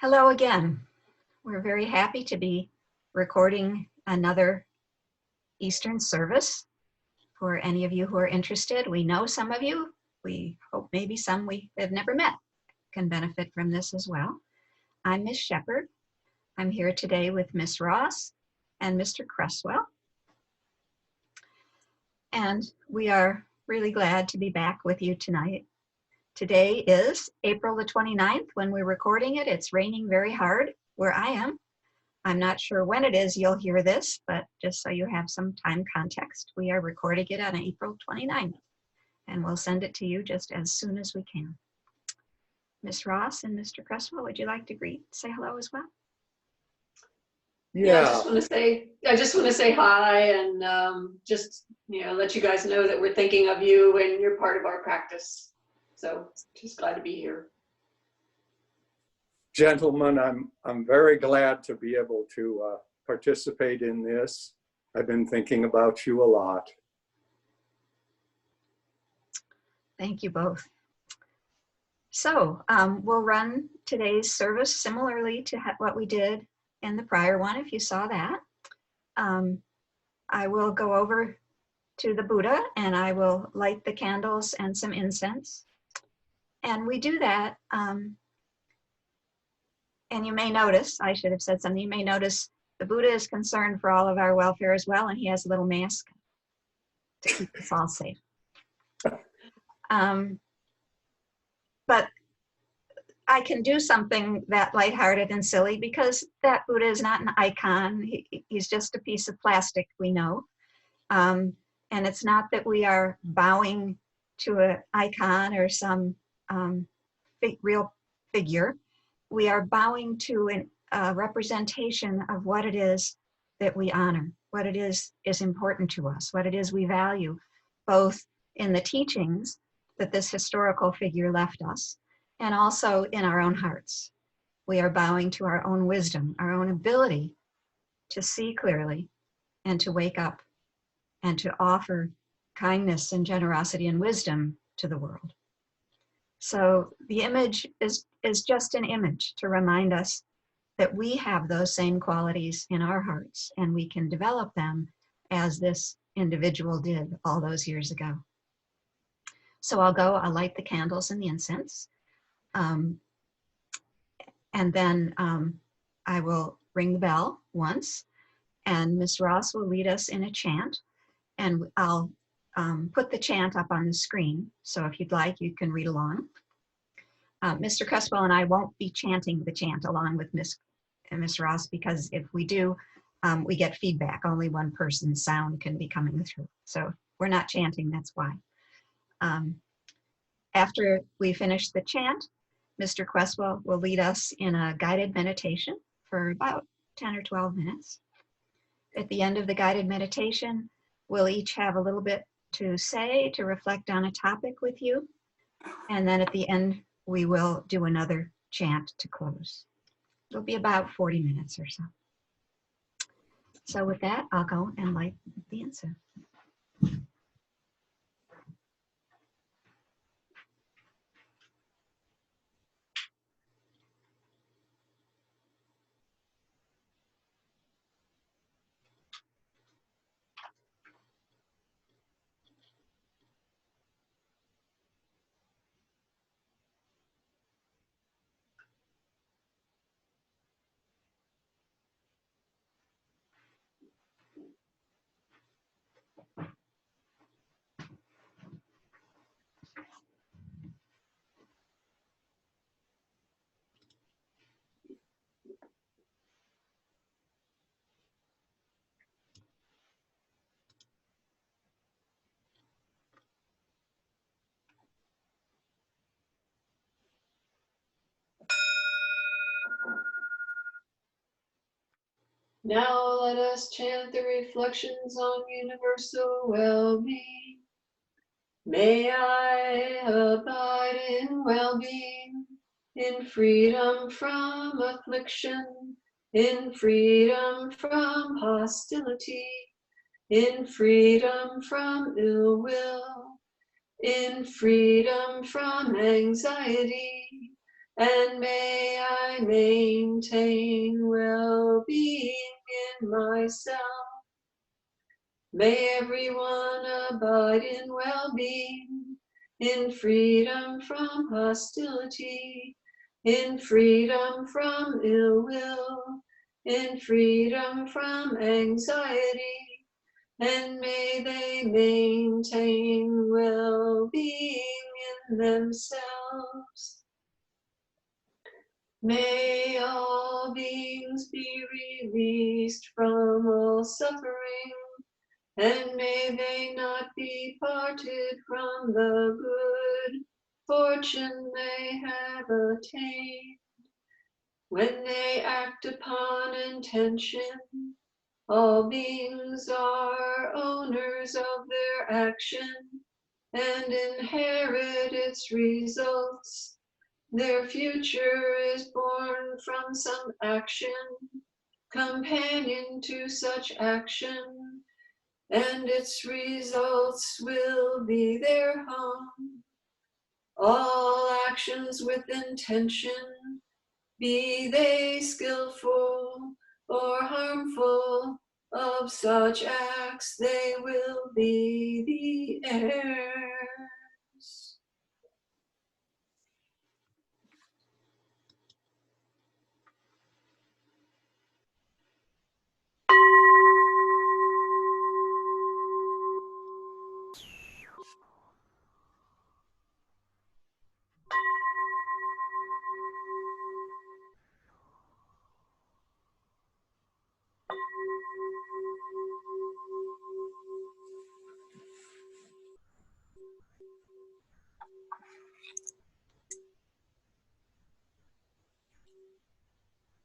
Hello again. We're very happy to be recording another Eastern service. For any of you who are interested, we know some of you, we hope maybe some we have never met can benefit from this as well. I'm Miss Shepherd. I'm here today with Miss Ross and Mr. Cresswell. And we are really glad to be back with you tonight. Today is April the 29th. When we're recording it, it's raining very hard where I am. I'm not sure when it is you'll hear this, but just so you have some time context, we are recording it on April 29th, and we'll send it to you just as soon as we can. Ms. Ross and Mr. Cresswell, would you like to say hello as well? Yeah, I just want to say hi and just let you guys know that we're thinking of you and you're part of our practice. So just glad to be here. Gentlemen, I'm very glad to be able to participate in this. I've been thinking about you a lot. Thank you both. So we'll run today's service similarly to what we did in the prior one, if you saw that. I will go over to the Buddha and I will light the candles and some incense. And we do that, and you may notice, I should have said something, you may notice the Buddha is concerned for all of our welfare as well, and he has a little mask to keep us all safe. But I can do something that lighthearted and silly because that Buddha is not an icon. He's just a piece of plastic, we know. And it's not that we are bowing to an icon or some real figure. We are bowing to a representation of what it is that we honor, what it is important to us, what it is we value, both in the teachings that this historical figure left us, and also in our own hearts. We are bowing to our own wisdom, our own ability to see clearly and to wake up and to offer kindness and generosity and wisdom to the world. So the image is just an image to remind us that we have those same qualities in our hearts and we can develop them as this individual did all those years ago. So I'll light the candles and the incense. And then I will ring the bell once and Ms. Ross will lead us in a chant, and I'll put the chant up on the screen. So if you'd like, you can read along. Mr. Cresswell and I won't be chanting the chant along with Ms. Ross, because if we do, we get feedback. Only one person's sound can be coming through. So we're not chanting, that's why. After we finish the chant, Mr. Cresswell will lead us in a guided meditation for about 10 or 12 minutes. At the end of the guided meditation, we'll each have a little bit to say, to reflect on a topic with you. And then at the end, we will do another chant to close. It'll be about 40 minutes or so. So with that, I'll go and light the incense. Now let us chant the reflections on universal well-being. May I abide in well-being, in freedom from affliction, in freedom from hostility, in freedom from ill will, in freedom from anxiety, and may I maintain well-being in myself. May everyone abide in well-being, in freedom from hostility, in freedom from ill will, in freedom from anxiety, and may they maintain well-being in themselves. May all beings be released from all suffering, and may they not be parted from the good fortune they have attained. When they act upon intention, all beings are owners of their action and inherit its results. Their future is born from some action, companion to such action, and its results will be their home. All actions with intention, be they skillful or harmful, of such acts they will be the heirs.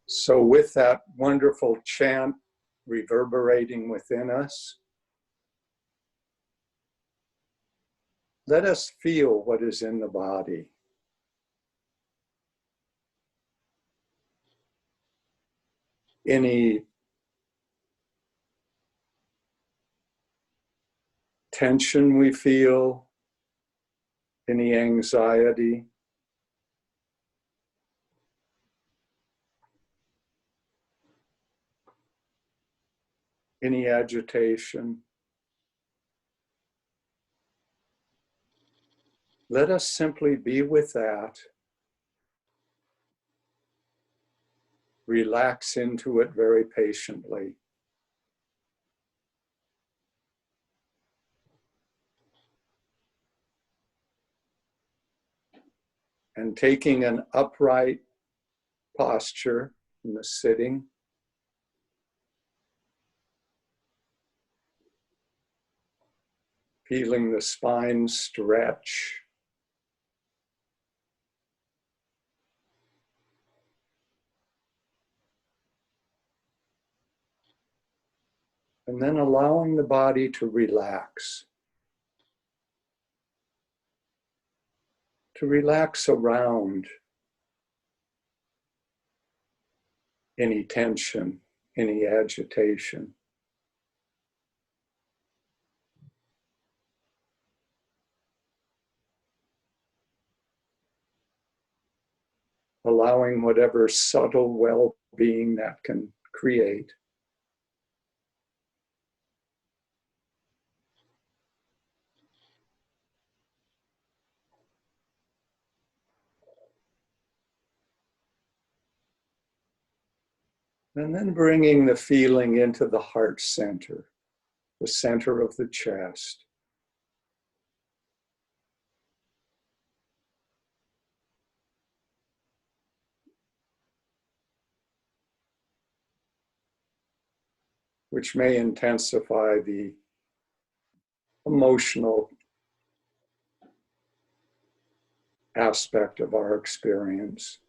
So with that wonderful chant reverberating within us, let us feel what is in the body. Any tension we feel, any anxiety, any agitation. Let us simply be with that, relax into it very patiently. And taking an upright posture in the sitting, feeling the spine stretch. And then allowing the body to relax around any tension, any agitation. Allowing whatever subtle well-being that can create. And then bringing the feeling into the heart center, the center of the chest. Which may intensify the emotional aspect of our experience.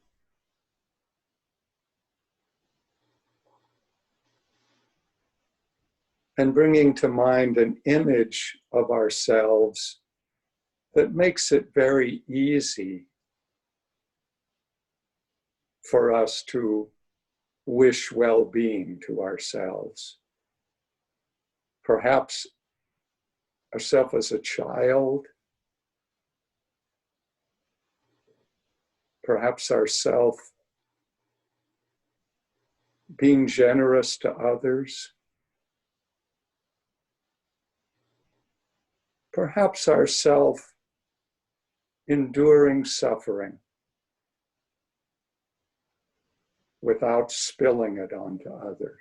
And bringing to mind an image of ourselves that makes it very easy for us to wish well-being to ourselves. Perhaps ourselves as a child, perhaps ourself being generous to others, perhaps ourself enduring suffering without spilling it onto others.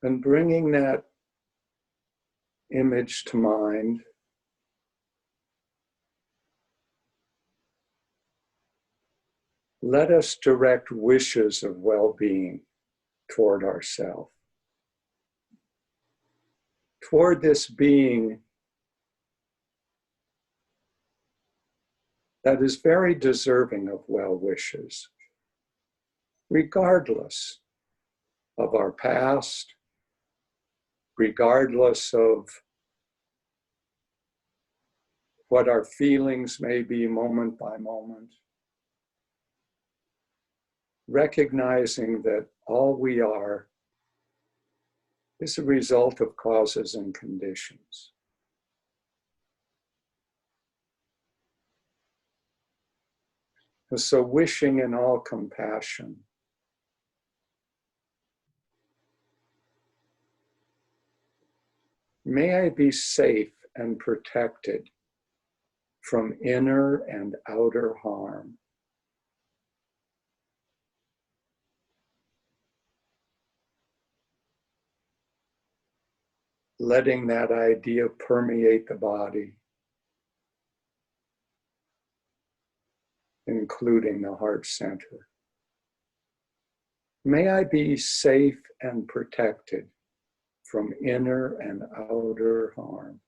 And bringing that image to mind, let us direct wishes of well-being toward ourselves, toward this being that is very deserving of well wishes, regardless of our past, regardless of what our feelings may be moment by moment, recognizing that all we are is a result of causes and conditions. And so wishing in all compassion, may I be safe and protected from inner and outer harm. Letting that idea permeate the body, including the heart center. May I be safe and protected from inner and outer harm.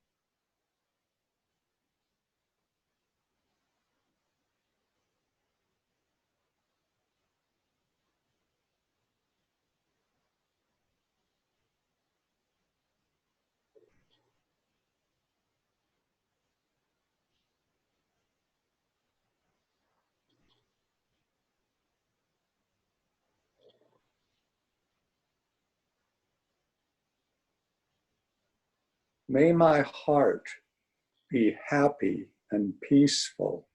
May my heart be happy and peaceful.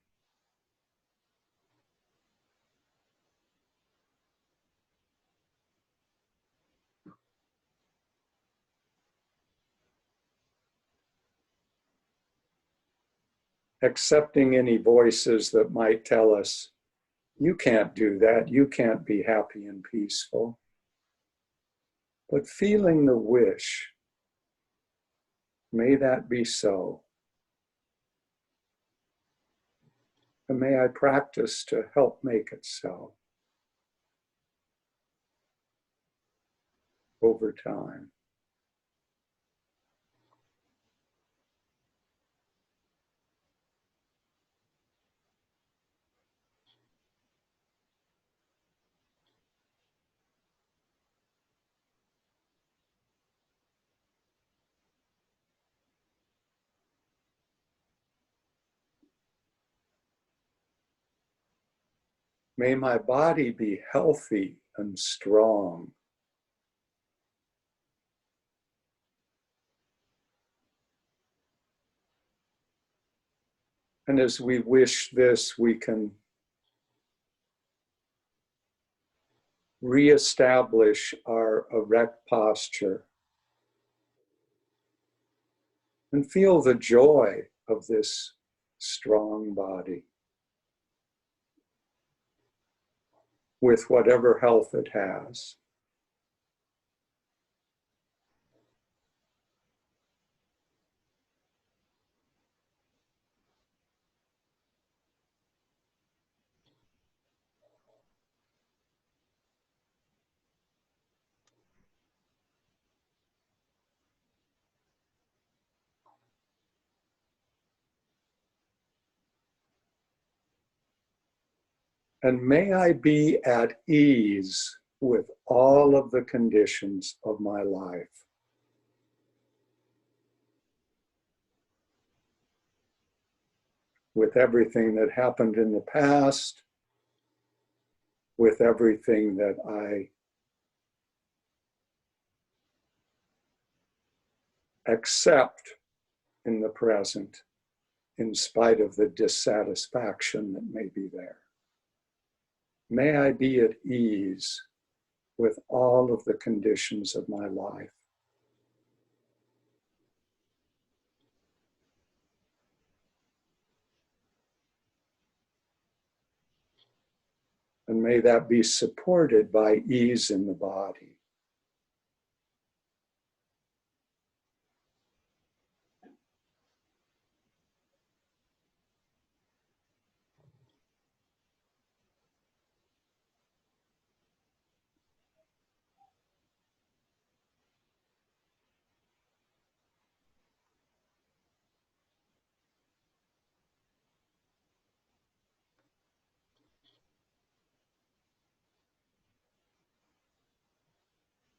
Accepting any voices that might tell us, you can't do that, you can't be happy and peaceful. But feeling the wish, may that be so. And may I practice to help make it so over time. May my body be healthy and strong. And as we wish this, we can reestablish our erect posture and feel the joy of this strong body with whatever health it has. And may I be at ease with all of the conditions of my life. With everything that happened in the past, with everything that I accept in the present in spite of the dissatisfaction that may be there. May I be at ease with all of the conditions of my life. And may that be supported by ease in the body.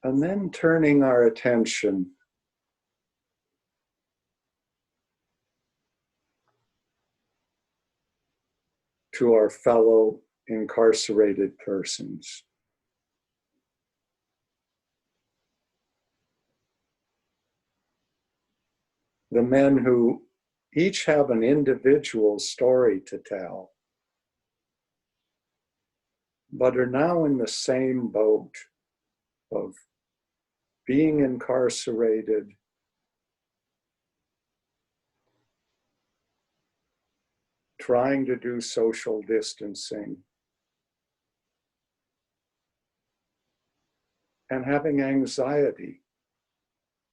And then turning our attention to our fellow incarcerated persons. The men who each have an individual story to tell, but are now in the same boat of being incarcerated, trying to do social distancing, and having anxiety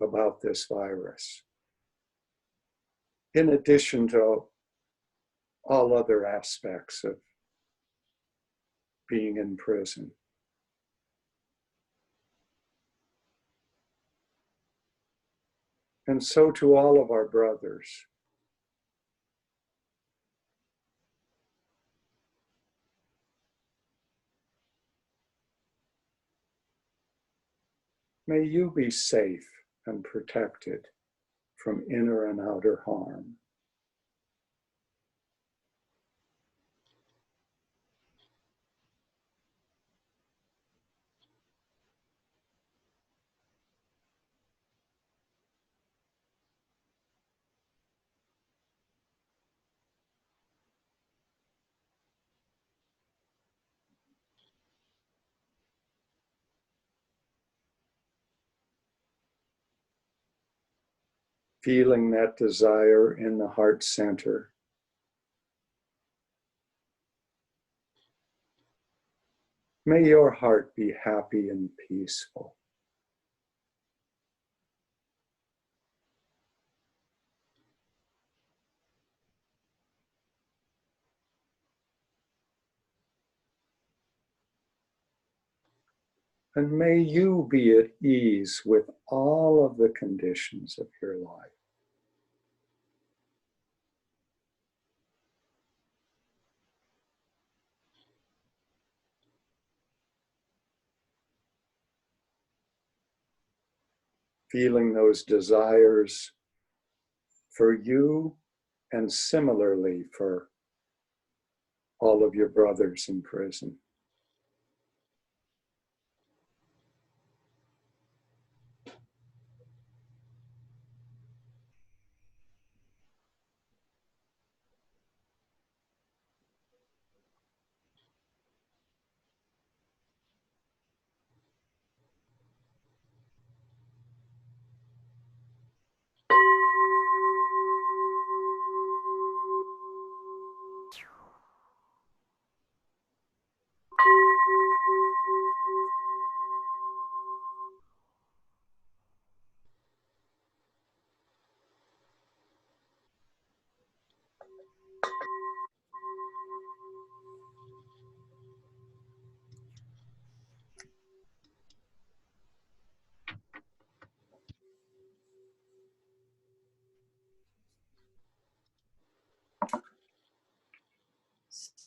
about this virus, in addition to all other aspects of being in prison. And so to all of our brothers, may you be safe and protected from inner and outer harm. Feeling that desire in the heart center. May your heart be happy and peaceful. And may you be at ease with all of the conditions of your life. Feeling those desires for you and similarly for all of your brothers in prison.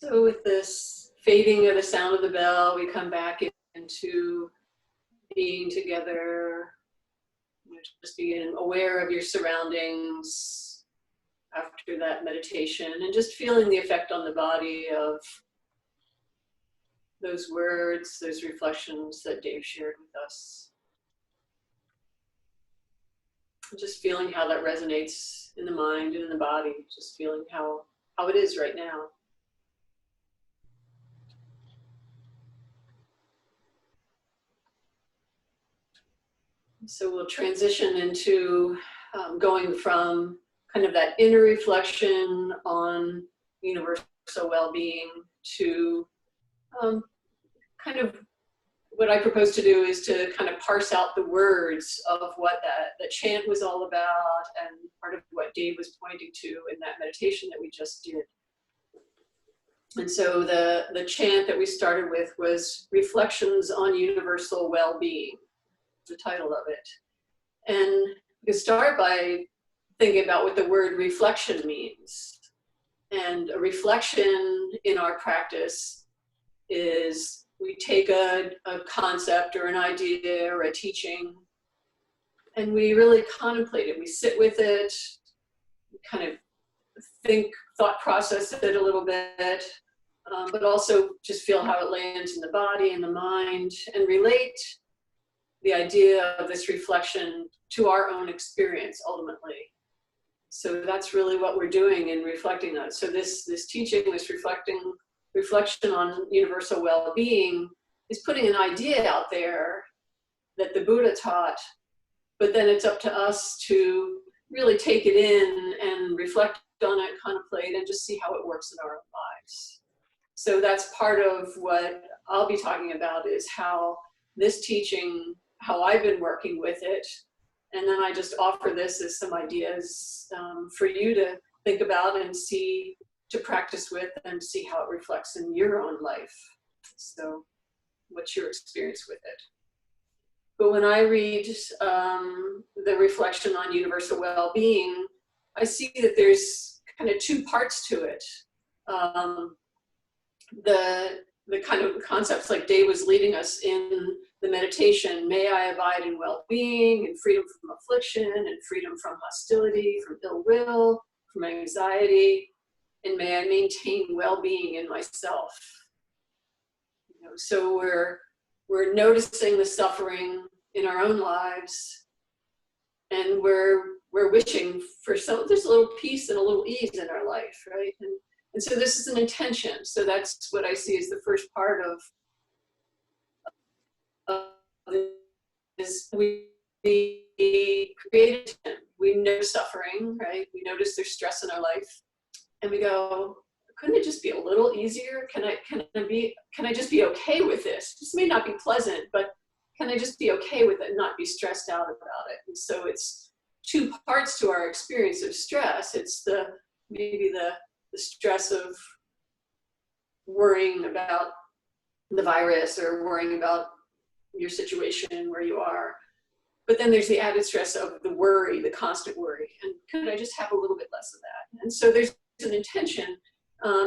So with this fading of the sound of the bell, we come back into being together, just being aware of your surroundings after that meditation, and just feeling the effect on the body of those words, those reflections that Dave shared with us. Just feeling how that resonates in the mind and in the body, just feeling how it is right now. So we'll transition into going from kind of that inner reflection on universal well-being to kind of what I propose to do is to kind of parse out the words of what the chant was all about, and part of what Dave was pointing to in that meditation that we just did. And so the chant that we started with was Reflections on Universal Well-Being, the title of it. And we can start by thinking about what the word reflection means. And a reflection in our practice is we take a concept or an idea or a teaching, and we really contemplate it. We sit with it, kind of thought process it a little bit, but also just feel how it lands in the body and the mind, and relate the idea of this reflection to our own experience ultimately. So that's really what we're doing in reflecting on. So this teaching, this reflection on universal well-being, is putting an idea out there that the Buddha taught, but then it's up to us to really take it in and reflect on it, contemplate, and just see how it works in our own lives. So that's part of what I'll be talking about, is how this teaching, how I've been working with it, and then I just offer this as some ideas for you to think about and see, to practice with, and see how it reflects in your own life. So what's your experience with it? But when I read the reflection on universal well-being, I see that there's kind of two parts to it. The kind of concepts like Dave was leading us in the meditation, may I abide in well-being and freedom from affliction and freedom from hostility, from ill will, from anxiety, and may I maintain well-being in myself. You know, so we're noticing the suffering in our own lives, and we're wishing for there's a little peace and a little ease in our life, right? And so this is an intention. So that's what I see as the first part of this. We create, we know suffering, right? We notice there's stress in our life, and we go, couldn't it just be a little easier? Can I just be okay with this? This may not be pleasant, but can I just be okay with it and not be stressed out about it? And so it's two parts to our experience of stress. It's maybe the stress of worrying about the virus or worrying about your situation where you are. But then there's the added stress of the worry, the constant worry. And could I just have a little bit less of that? And so there's an intention,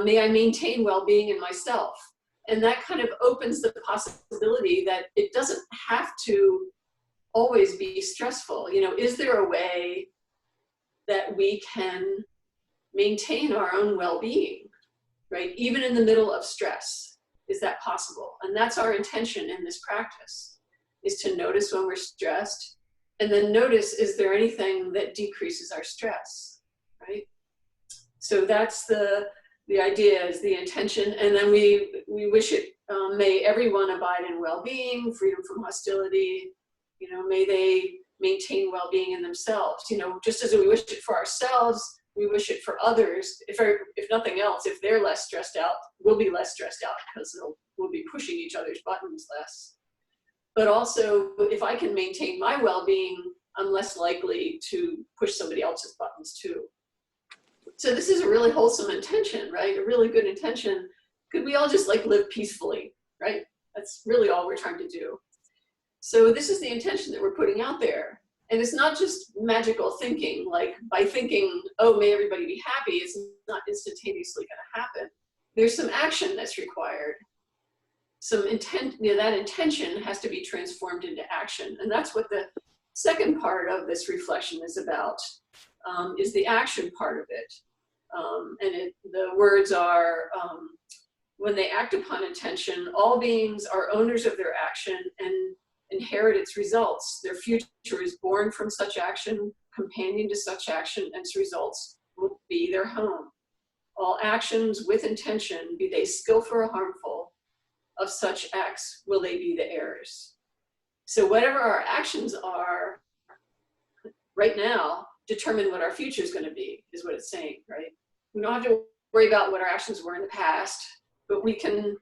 may I maintain well-being in myself. And that kind of opens the possibility that it doesn't have to always be stressful. You know, is there a way that we can maintain our own well-being, right? Even in the middle of stress, is that possible? And that's our intention in this practice, is to notice when we're stressed, and then notice, is there anything that decreases our stress, right? So that's the idea, is the intention. And then we wish it, may everyone abide in well-being, freedom from hostility, you know, may they maintain well-being in themselves. You know, just as we wish it for ourselves, we wish it for others. If nothing else, if they're less stressed out, we'll be less stressed out, because we'll be pushing each other's buttons less. But also, if I can maintain my well-being, I'm less likely to push somebody else's buttons too. So this is a really wholesome intention, right? A really good intention. Could we all just like live peacefully, right? That's really all we're trying to do. So this is the intention that we're putting out there. And it's not just magical thinking, like by thinking, oh, may everybody be happy, it's not instantaneously gonna happen. There's some action that's required. Some intent, you know, that intention has to be transformed into action. And that's what the second part of this reflection is about, is the action part of it. The words are, when they act upon intention, all beings are owners of their action and inherit its results. Their future is born from such action, companion to such action and its results will be their home. All actions with intention, be they skillful or harmful, of such acts will they be the heirs. So whatever our actions are right now determine what our future is going to be, is what it's saying, right? We don't have to worry about what our actions were in the past, but we can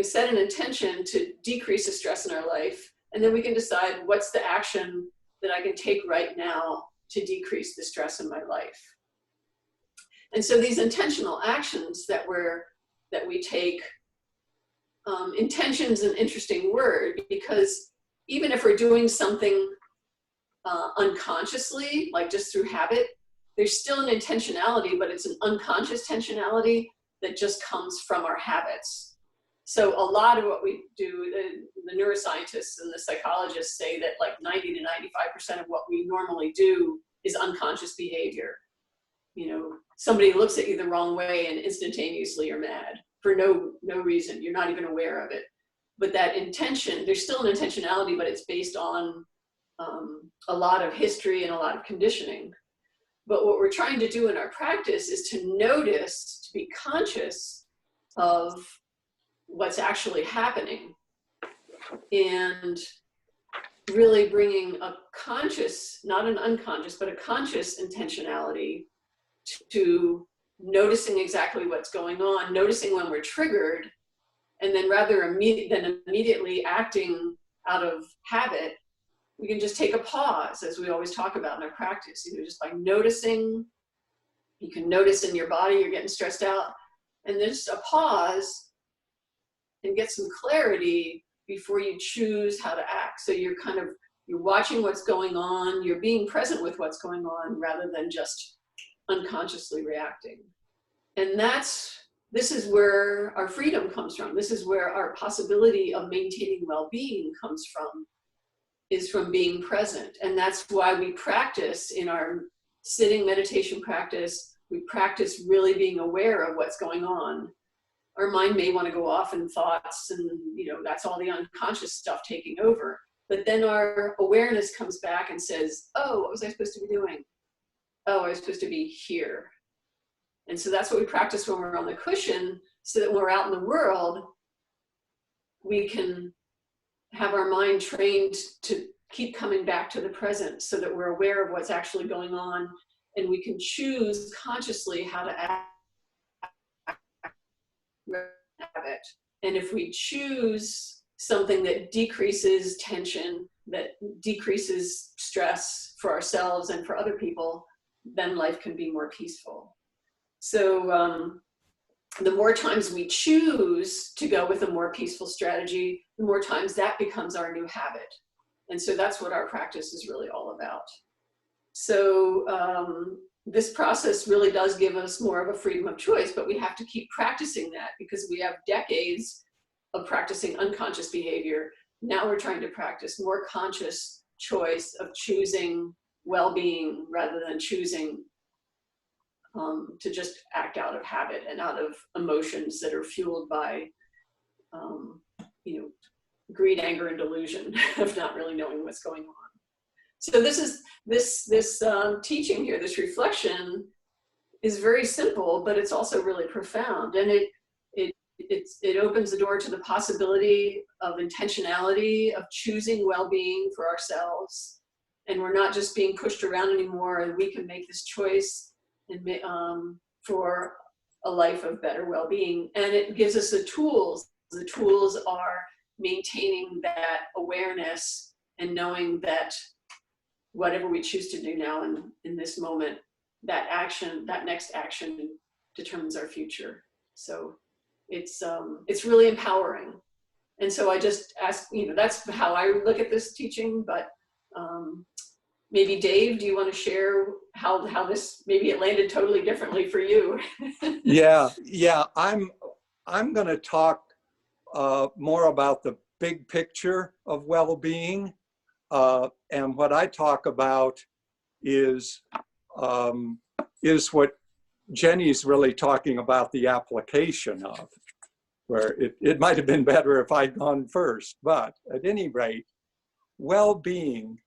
set an intention to decrease the stress in our life, and then we can decide what's the action that I can take right now to decrease the stress in my life. And so these intentional actions that we take, intention's an interesting word, because even if we're doing something unconsciously, like just through habit, there's still an intentionality, but it's an unconscious intentionality that just comes from our habits. So a lot of what we do, the neuroscientists and the psychologists say that like 90 to 95% of what we normally do is unconscious behavior. You know, somebody looks at you the wrong way and instantaneously you're mad for no reason. You're not even aware of it. But that intention, there's still an intentionality, but it's based on a lot of history and a lot of conditioning. But what we're trying to do in our practice is to notice, to be conscious of what's actually happening, and really bringing a conscious, not an unconscious, but a conscious intentionality to noticing exactly what's going on, noticing when we're triggered, and then rather than immediately acting out of habit, we can just take a pause, as we always talk about in our practice, just by noticing. You can notice in your body you're getting stressed out, and then just a pause and get some clarity before you choose how to act. So you're watching what's going on, you're being present with what's going on rather than just unconsciously reacting. And this is where our freedom comes from. This is where our possibility of maintaining well-being comes from, is from being present. And that's why we practice in our sitting meditation practice, we practice really being aware of what's going on. Our mind may want to go off in thoughts, and that's all the unconscious stuff taking over. But then our awareness comes back and says, oh, what was I supposed to be doing? Oh, I was supposed to be here. And so that's what we practice when we're on the cushion, so that when we're out in the world, we can have our mind trained to keep coming back to the present, so that we're aware of what's actually going on, and we can choose consciously how to act. It. And if we choose something that decreases tension, that decreases stress for ourselves and for other people, then life can be more peaceful. So the more times we choose to go with a more peaceful strategy, the more times that becomes our new habit. And so that's what our practice is really all about. So this process really does give us more of a freedom of choice, but we have to keep practicing that, because we have decades of practicing unconscious behavior. Now we're trying to practice more conscious choice of choosing well-being rather than choosing to just act out of habit and out of emotions that are fueled by greed, anger, and delusion of not really knowing what's going on. So this teaching here, this reflection, is very simple, but it's also really profound, and it opens the door to the possibility of intentionality, of choosing well-being for ourselves, and we're not just being pushed around anymore, and we can make this choice for a life of better well-being. And it gives us the tools. The tools are maintaining that awareness and knowing that whatever we choose to do now in this moment, that next action determines our future. So it's really empowering. And so I just ask, that's how I look at this teaching, but maybe Dave, do you want to share how this, maybe it landed totally differently for you? Yeah. I'm going to talk more about the big picture of well-being. And what I talk about is what Jenny's really talking about, the application of, where it might have been better if I'd gone first. But at any rate, well-being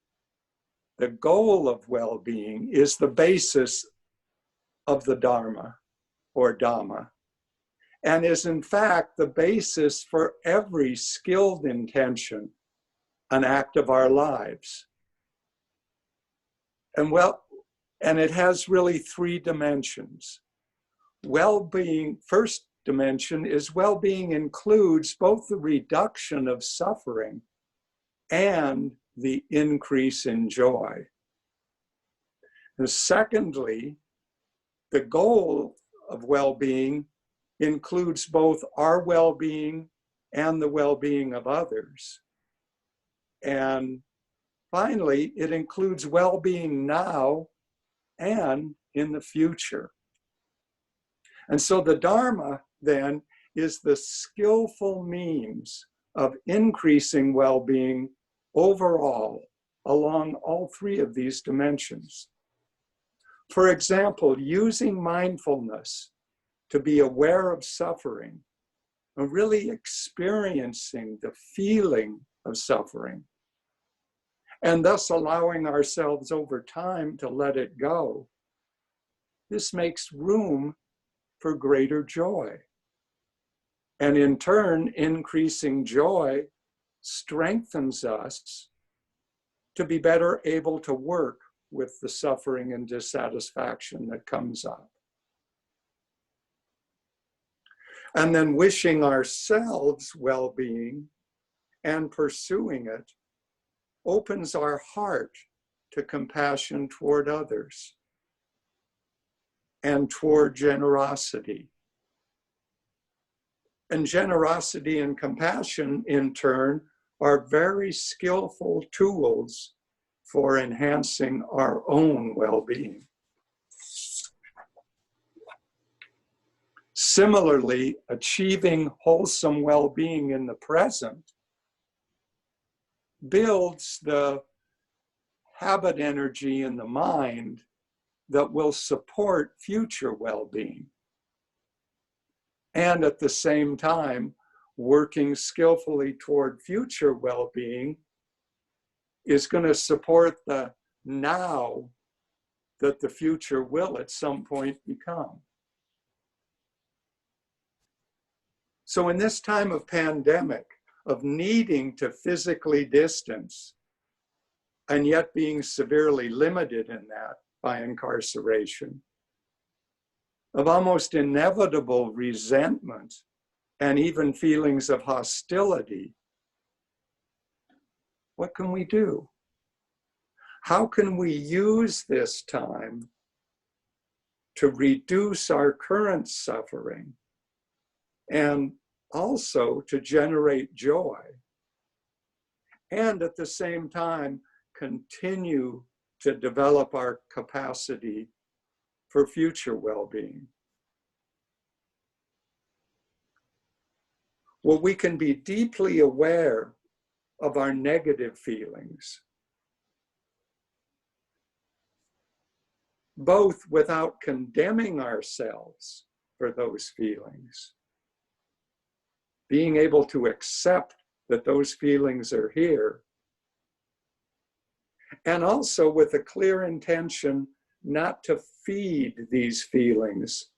the goal of well-being is the basis of the Dharma or Dhamma, and is in fact the basis for every skilled intention, an act of our lives. And it has really three dimensions. Well-being, first dimension is well-being includes both the reduction of suffering and the increase in joy. And secondly, the goal of well-being includes both our well-being and the well-being of others. And finally, it includes well-being now and in the future. And so the Dharma then is the skillful means of increasing well-being overall along all three of these dimensions. For example, using mindfulness to be aware of suffering and really experiencing the feeling of suffering, and thus allowing ourselves over time to let it go. This makes room for greater joy. And in turn, increasing joy strengthens us to be better able to work with the suffering and dissatisfaction that comes up. And then wishing ourselves well-being and pursuing it opens our heart to compassion toward others and toward generosity. And generosity and compassion, in turn, are very skillful tools for enhancing our own well-being. Similarly, achieving wholesome well-being in the present builds the habit energy in the mind that will support future well-being. And at the same time, working skillfully toward future well-being is going to support the now that the future will at some point become. So in this time of pandemic, of needing to physically distance, and yet being severely limited in that by incarceration, of almost inevitable resentment and even feelings of hostility, what can we do? How can we use this time to reduce our current suffering and also to generate joy, and at the same time continue to develop our capacity for future well-being? Well, we can be deeply aware of our negative feelings, both without condemning ourselves for those feelings, being able to accept that those feelings are here, and also with a clear intention not to feed these feelings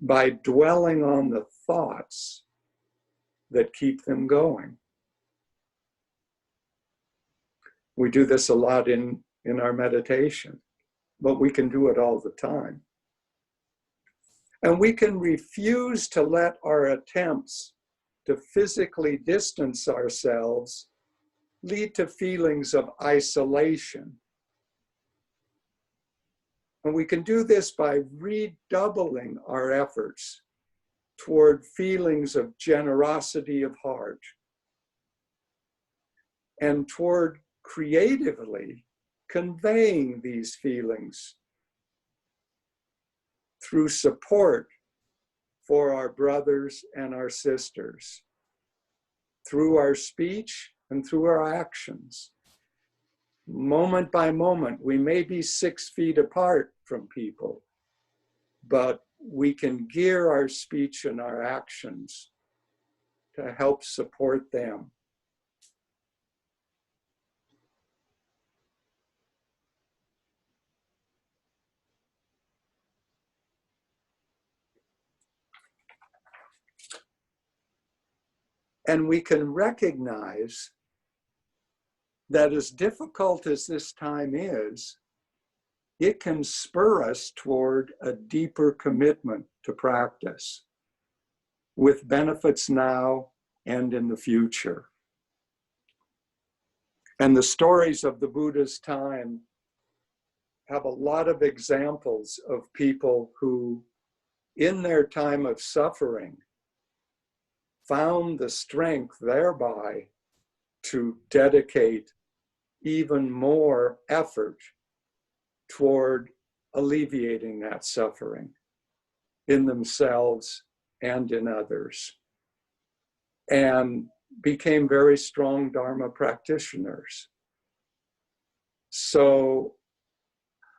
by dwelling on the thoughts that keep them going. We do this a lot in our meditation, but we can do it all the time. And we can refuse to let our attempts to physically distance ourselves lead to feelings of isolation. And we can do this by redoubling our efforts toward feelings of generosity of heart and toward creatively conveying these feelings through support for our brothers and our sisters, through our speech and through our actions. Moment by moment, we may be 6 feet apart from people, but we can gear our speech and our actions to help support them. And we can recognize that as difficult as this time is, it can spur us toward a deeper commitment to practice with benefits now and in the future. And the stories of the Buddha's time have a lot of examples of people who, in their time of suffering, found the strength thereby to dedicate even more effort toward alleviating that suffering in themselves and in others, and became very strong Dharma practitioners. So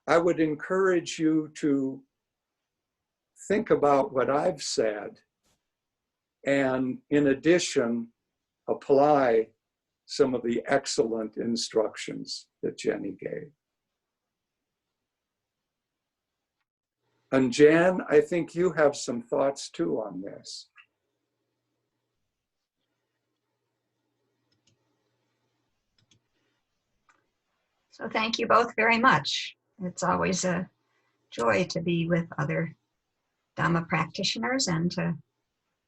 I would encourage you to think about what I've said, and in addition, apply some of the excellent instructions that Jenny gave. And Jan, I think you have some thoughts too on this. So thank you both very much. It's always a joy to be with other Dhamma practitioners and to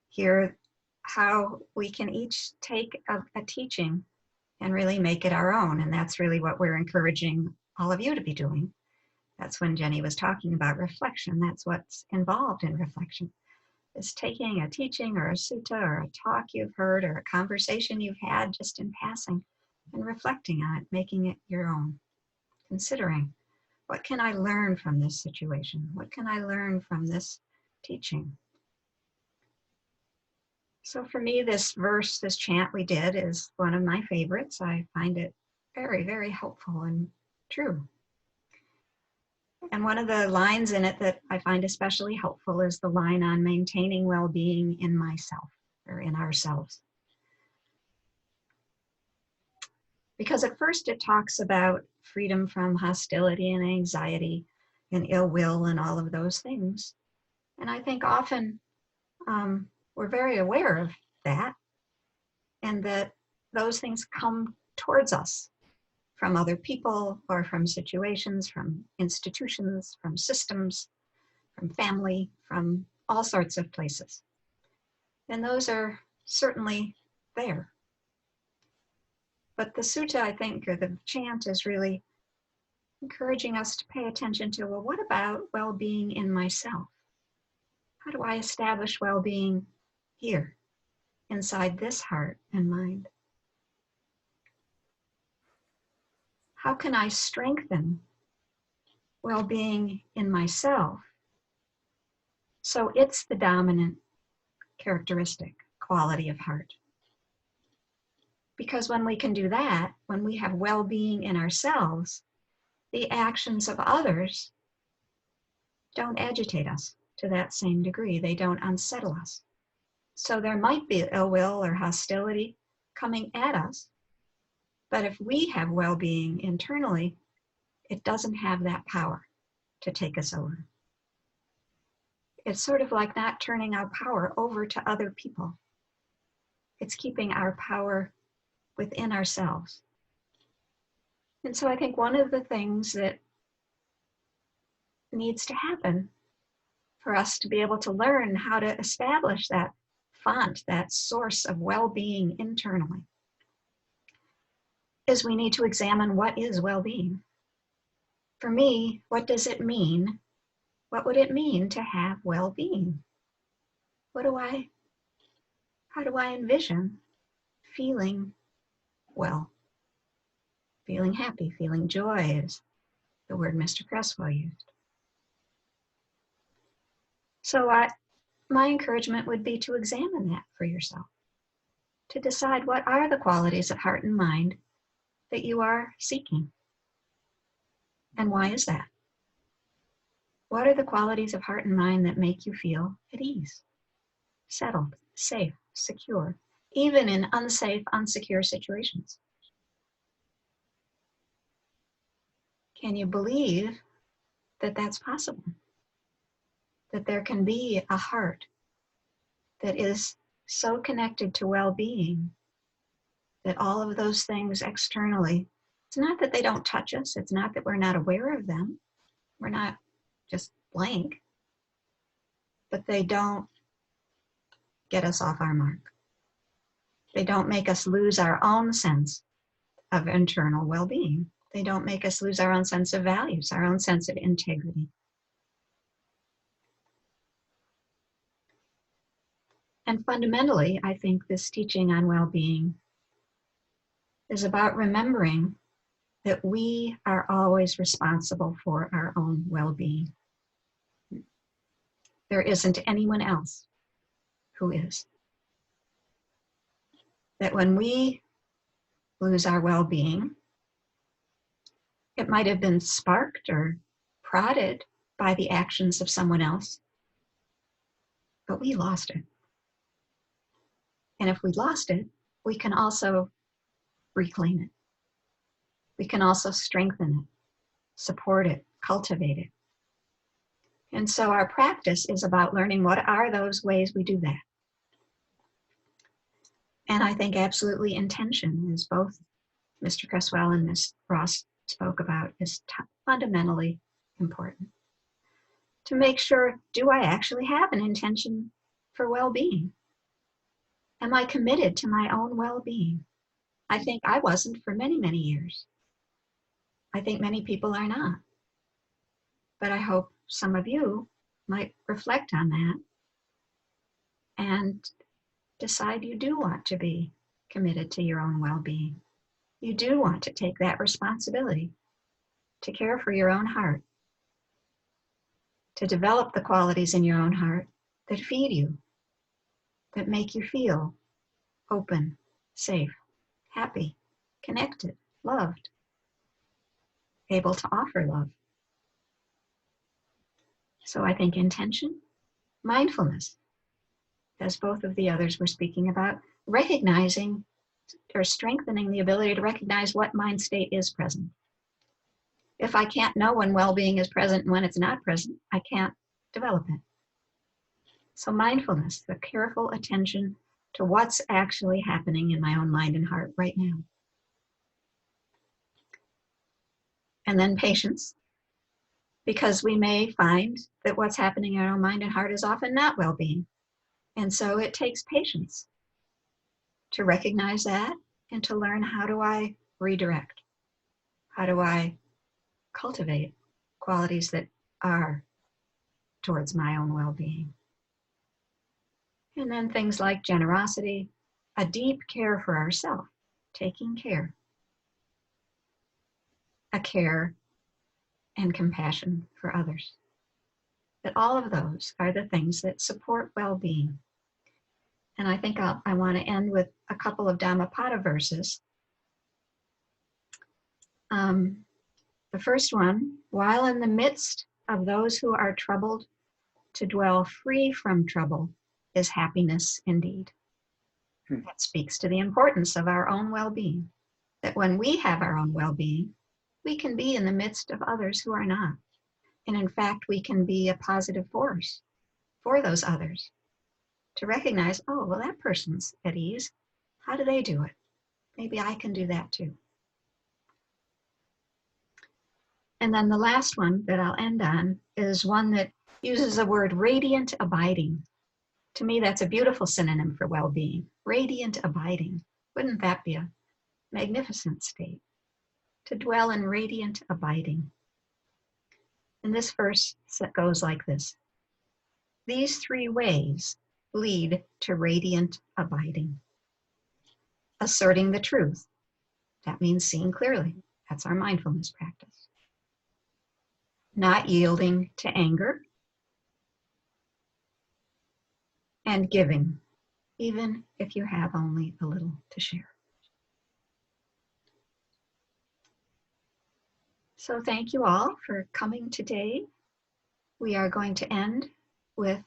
hear how we can each take a teaching and really make it our own. And that's really what we're encouraging all of you to be doing. That's when Jenny was talking about reflection. That's what's involved in reflection, is taking a teaching or a sutta or a talk you've heard or a conversation you've had just in passing and reflecting on it, making it your own, considering, what can I learn from this situation? What can I learn from this teaching? So for me, this verse, this chant we did is one of my favorites. I find it very, very helpful and true. And one of the lines in it that I find especially helpful is the line on maintaining well-being in myself, or in ourselves. Because at first it talks about freedom from hostility and anxiety and ill will and all of those things. And I think often we're very aware of that, and that those things come towards us from other people or from situations, from institutions, from systems, from family, from all sorts of places. And those are certainly there. But the sutta, I think, or the chant, is really encouraging us to pay attention to, well, what about well-being in myself? How do I establish well-being here, inside this heart and mind? How can I strengthen well-being in myself so it's the dominant characteristic, quality of heart? Because when we can do that, when we have well-being in ourselves, the actions of others don't agitate us to that same degree. They don't unsettle us. So there might be ill will or hostility coming at us, but if we have well-being internally, it doesn't have that power to take us over. It's sort of like not turning our power over to other people. It's keeping our power within ourselves. And so I think one of the things that needs to happen for us to be able to learn how to establish that font, that source of well-being internally, is we need to examine what is well-being. For me, what does it mean? What would it mean to have well-being? How do I envision feeling well, feeling happy, feeling joy is the word Mr. Cresswell used. So my encouragement would be to examine that for yourself, to decide what are the qualities of heart and mind that you are seeking, and why is that? What are the qualities of heart and mind that make you feel at ease, settled, safe, secure, even in unsafe, unsecure situations? Can you believe that that's possible? That there can be a heart that is so connected to well-being that all of those things externally, it's not that they don't touch us. It's not that we're not aware of them. We're not just blank, but they don't get us off our mark. They don't make us lose our own sense of internal well-being. They don't make us lose our own sense of values, our own sense of integrity. And fundamentally, I think this teaching on well-being is about remembering that we are always responsible for our own well-being. There isn't anyone else who is. That when we lose our well-being, it might have been sparked or prodded by the actions of someone else, but we lost it. And if we lost it, we can also reclaim it. We can also strengthen it, support it, cultivate it. And so our practice is about learning what are those ways we do that. And I think absolutely intention, as both Mr. Cresswell and Ms. Ross spoke about, is fundamentally important. To make sure, do I actually have an intention for well-being? Am I committed to my own well-being? I think I wasn't for many, many years. I think many people are not. But I hope some of you might reflect on that and decide you do want to be committed to your own well-being. You do want to take that responsibility to care for your own heart, to develop the qualities in your own heart that feed you, that make you feel open, safe, happy, connected, loved, able to offer love. So I think intention, mindfulness, as both of the others were speaking about, recognizing or strengthening the ability to recognize what mind state is present. If I can't know when well-being is present and when it's not present, I can't develop it. So mindfulness, the careful attention to what's actually happening in my own mind and heart right now. And then patience, because we may find that what's happening in our own mind and heart is often not well-being. And so it takes patience to recognize that and to learn, how do I redirect? How do I cultivate qualities that are towards my own well-being? And then things like generosity, a deep care for ourselves, taking care, a care and compassion for others. That all of those are the things that support well-being. And I think I want to end with a couple of Dhammapada verses. The first one, while in the midst of those who are troubled, to dwell free from trouble is happiness indeed. That speaks to the importance of our own well-being. That when we have our own well-being, we can be in the midst of others who are not. And in fact, we can be a positive force for those others. To recognize, oh, well, that person's at ease. How do they do it? Maybe I can do that too. And then the last one that I'll end on is one that uses the word radiant abiding. To me, that's a beautiful synonym for well-being. Radiant abiding. Wouldn't that be a magnificent state? To dwell in radiant abiding. And this verse goes like this. These three ways lead to radiant abiding. Asserting the truth. That means seeing clearly. That's our mindfulness practice. Not yielding to anger. And giving, even if you have only a little to share. So thank you all for coming today. We are going to end with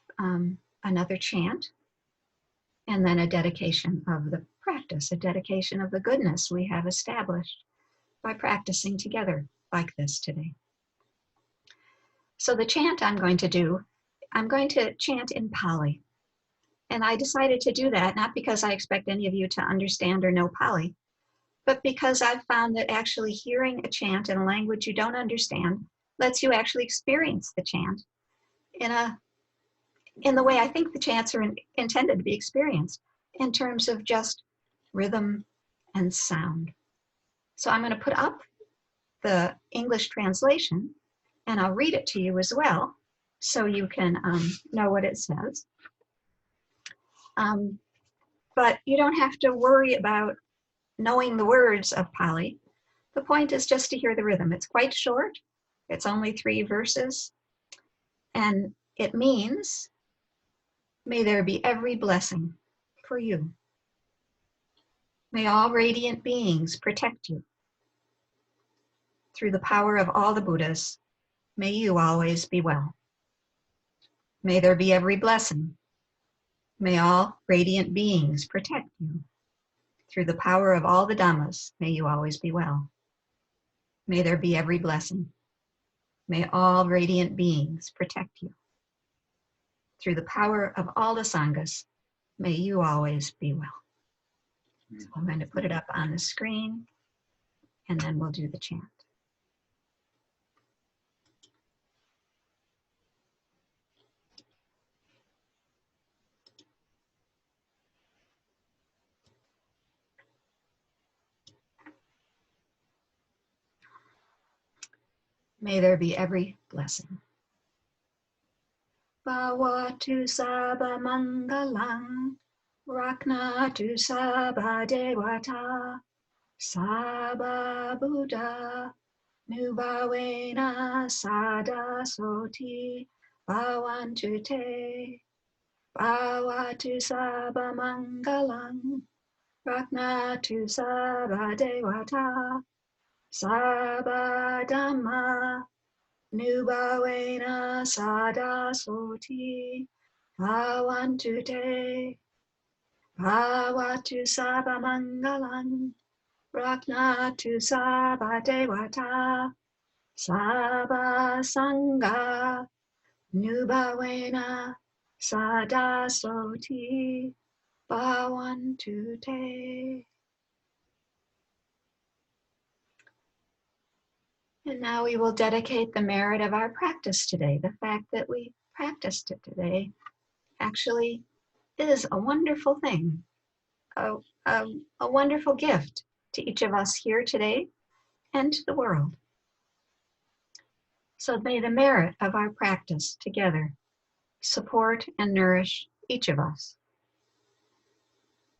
another chant and then a dedication of the practice, a dedication of the goodness we have established by practicing together like this today. So the chant I'm going to chant in Pali. And I decided to do that, not because I expect any of you to understand or know Pali, but because I've found that actually hearing a chant in a language you don't understand lets you actually experience the chant in the way I think the chants are intended to be experienced, in terms of just rhythm and sound. So I'm going to put up the English translation, and I'll read it to you as well, so you can know what it says. But you don't have to worry about knowing the words of Pali. The point is just to hear the rhythm. It's quite short. It's only 3 verses. And it means, may there be every blessing for you. May all radiant beings protect you. Through the power of all the Buddhas, may you always be well. May there be every blessing. May all radiant beings protect you. Through the power of all the Dhammas, may you always be well. May there be every blessing. May all radiant beings protect you. Through the power of all the Sanghas, may you always be well. So I'm going to put it up on the screen, and then we'll do the chant. May there be every blessing. Bhavatu sabha mangalang, raknatu sabha devata, sabha Buddha, nubhavena sada soti, bhavantu te, bhavatu sabha mangalang, raknatu sabha devata, sabha dhamma, nubhavena sada soti, bhavantu te, bhavatu sabha mangalang, raknatu sabha devata, sabha sangha, nubhavena sada soti, bhavantu te. And now we will dedicate the merit of our practice today. The fact that we practiced it today actually is a wonderful thing, a wonderful gift to each of us here today and to the world. So may the merit of our practice together support and nourish each of us.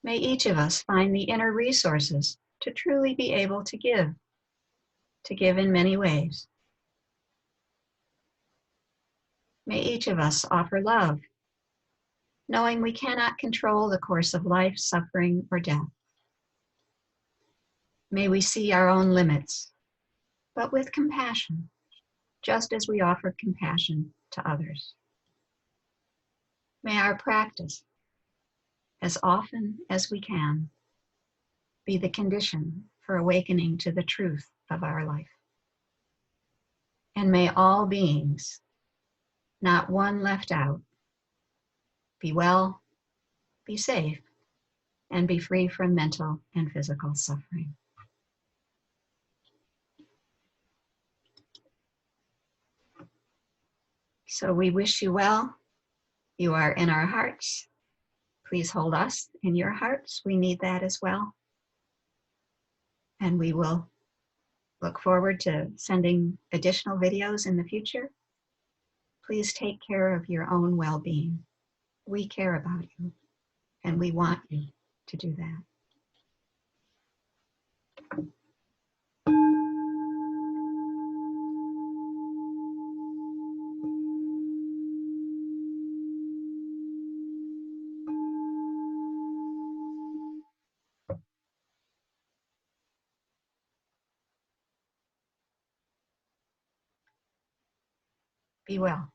May each of us find the inner resources to truly be able to give in many ways. May each of us offer love, knowing we cannot control the course of life, suffering, or death. May we see our own limits, but with compassion, just as we offer compassion to others. May our practice, as often as we can, be the condition for awakening to the truth of our life. And may all beings, not one left out, be well, be safe, and be free from mental and physical suffering. So we wish you well. You are in our hearts. Please hold us in your hearts. We need that as well. And we will look forward to sending additional videos in the future. Please take care of your own well-being. We care about you, and we want you to do that. Be well.